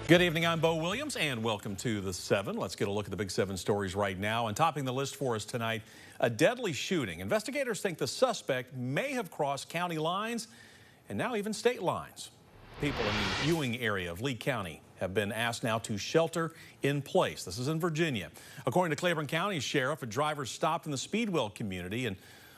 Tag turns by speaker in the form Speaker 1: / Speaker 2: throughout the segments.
Speaker 1: Good evening, I'm Bo Williams, and welcome to the 7. Let's get a look at the big 7 stories right now. And topping the list for us tonight, a deadly shooting. Investigators think the suspect may have crossed county lines and now even state lines. People in the Ewing area of Lee County have been asked now to shelter in place. This is in Virginia. According to Claiborne County Sheriff, a driver stopped in the Speedwell community and,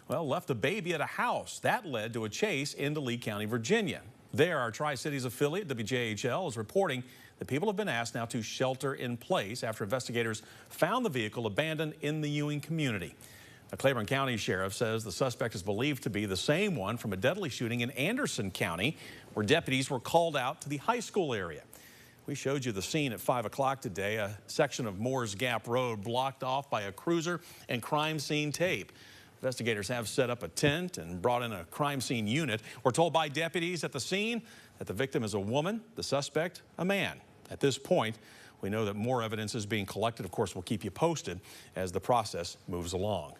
Speaker 1: well, left a baby at a house. That led to a chase into Lee County, Virginia. There, our Tri-Cities affiliate, WJHL, is reporting that people have been asked now to shelter in place after investigators found the vehicle abandoned in the Ewing community. The Claiborne County Sheriff says the suspect is believed to be the same one from a deadly shooting in Anderson County, where deputies were called out to the high school area. We showed you the scene at 5 o'clock today, a section of Moores Gap Road blocked off by a cruiser and crime scene tape. Investigators have set up a tent and brought in a crime scene unit. We're told by deputies at the scene that the victim is a woman, the suspect a man. At this point, we know that more evidence is being collected. Of course, we'll keep you posted as the process moves along.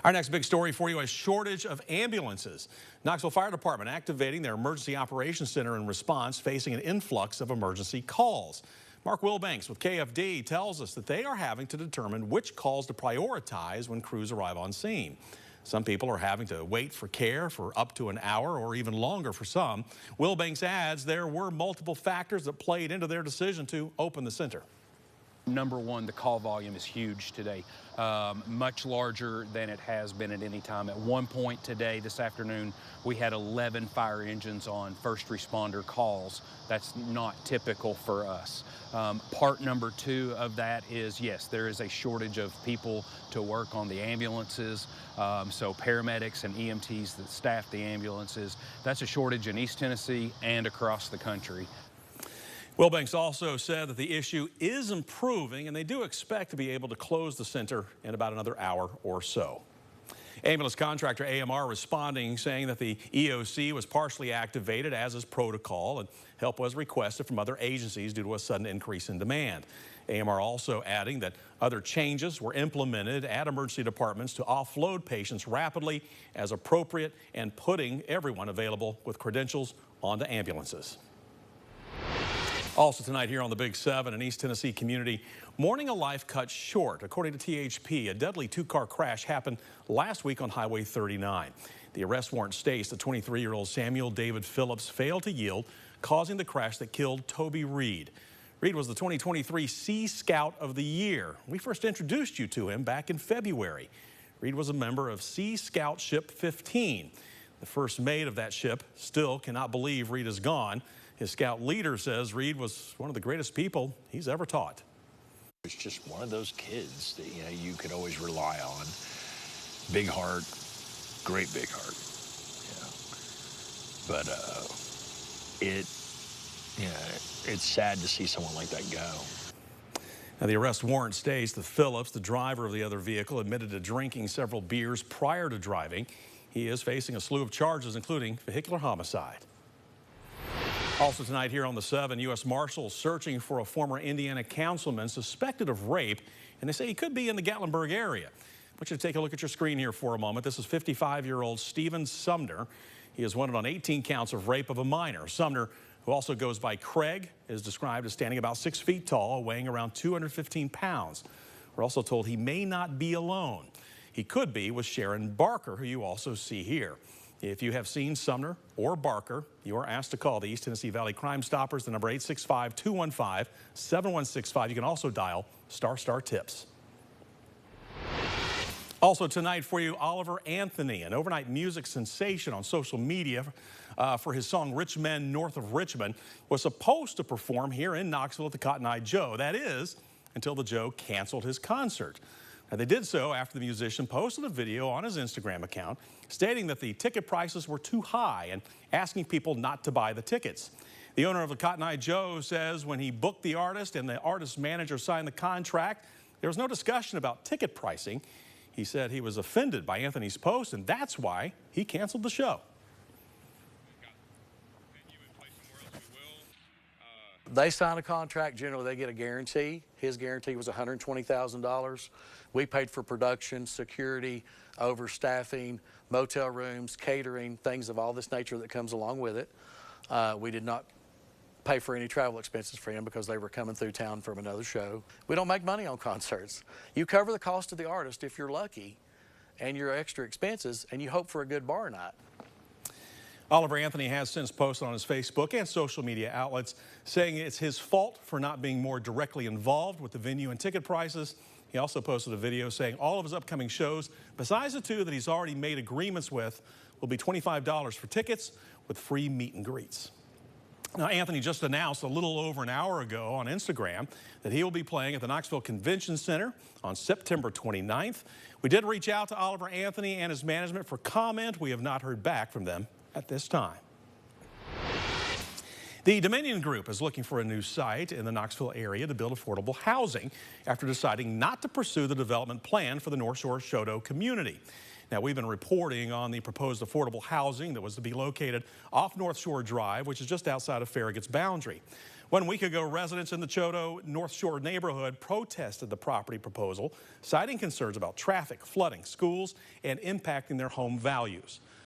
Speaker 1: Our next big story for you, a shortage of ambulances. Knoxville Fire Department activating their Emergency Operations Center in response, facing an influx of emergency calls. Mark Wilbanks with KFD tells us that they are having to determine which calls to prioritize when crews arrive on scene. Some people are having to wait for care for up to an hour or even longer for some. Wilbanks adds there were multiple factors that played into their decision to open the center.
Speaker 2: Number one, the call volume is huge today, much larger than it has been at any time. At one point today, this afternoon, we had 11 fire engines on first responder calls. That's not typical for us. Part number two of that is, yes, there is a shortage of people to work on the ambulances. So paramedics and EMTs that staff the ambulances. That's a shortage in East Tennessee and across the country.
Speaker 1: Wilbanks also said that the issue is improving and they do expect to be able to close the center in about another hour or so. Ambulance contractor AMR responding, saying that the EOC was partially activated as is protocol and help was requested from other agencies due to a sudden increase in demand. AMR also adding that other changes were implemented at emergency departments to offload patients rapidly as appropriate and putting everyone available with credentials onto ambulances. Also tonight here on the Big 7, an East Tennessee community mourning a life cut short. According to THP, a deadly two-car crash happened last week on Highway 39. The arrest warrant states the 23-year-old Samuel David Phillips failed to yield, causing the crash that killed Toby Reed. Reed was the 2023 Sea Scout of the Year. We first introduced you to him back in February. Reed was a member of Sea Scout Ship 15. The first mate of that ship still cannot believe Reed is gone. His scout leader says Reed was one of the greatest people he's ever taught.
Speaker 3: It's just one of those kids that, you could always rely on. Big heart, great big heart. But it's sad to see someone like that go.
Speaker 1: Now, the arrest warrant states that Phillips, the driver of the other vehicle, admitted to drinking several beers prior to driving. He is facing a slew of charges, including vehicular homicide. Also tonight here on the 7, U.S. Marshals searching for a former Indiana councilman suspected of rape, and they say he could be in the Gatlinburg area. I want you to take a look at your screen here for a moment. This is 55-year-old Stephen Sumner. He is wanted on 18 counts of rape of a minor. Sumner, who also goes by Craig, is described as standing about 6 feet tall, weighing around 215 pounds. We're also told he may not be alone. He could be with Sharon Barker, who you also see here. If you have seen Sumner or Barker, you are asked to call the East Tennessee Valley Crime Stoppers, the number 865-215-7165. You can also dial *tips. Also tonight for you, Oliver Anthony, an overnight music sensation on social media for his song Rich Men North of Richmond, was supposed to perform here in Knoxville at the Cotton Eye Joe. That is, until the Joe canceled his concert. Now, they did so after the musician posted a video on his Instagram account stating that the ticket prices were too high and asking people not to buy the tickets. The owner of the Cotton Eye Joe says when he booked the artist and the artist's manager signed the contract, there was no discussion about ticket pricing. He said he was offended by Anthony's post, and that's why he canceled the show.
Speaker 4: They sign a contract, generally they get a guarantee. His guarantee was $120,000. We paid for production, security, overstaffing, motel rooms, catering, things of all this nature that comes along with it. We did not pay for any travel expenses for him because they were coming through town from another show. We don't make money on concerts. You cover the cost of the artist if you're lucky and your extra expenses, and you hope for a good bar night.
Speaker 1: Oliver Anthony has since posted on his Facebook and social media outlets saying it's his fault for not being more directly involved with the venue and ticket prices. He also posted a video saying all of his upcoming shows, besides the two that he's already made agreements with, will be $25 for tickets with free meet and greets. Now, Anthony just announced a little over an hour ago on Instagram that he will be playing at the Knoxville Convention Center on September 29th. We did reach out to Oliver Anthony and his management for comment. We have not heard back from them at this time. The Dominion Group is looking for a new site in the Knoxville area to build affordable housing after deciding not to pursue the development plan for the North Shore Shodo community. Now, we've been reporting on the proposed affordable housing that was to be located off North Shore Drive, which is just outside of Farragut's boundary. 1 week ago, residents in the Choteau North Shore neighborhood protested the property proposal, citing concerns about traffic, flooding, schools, and impacting their home values.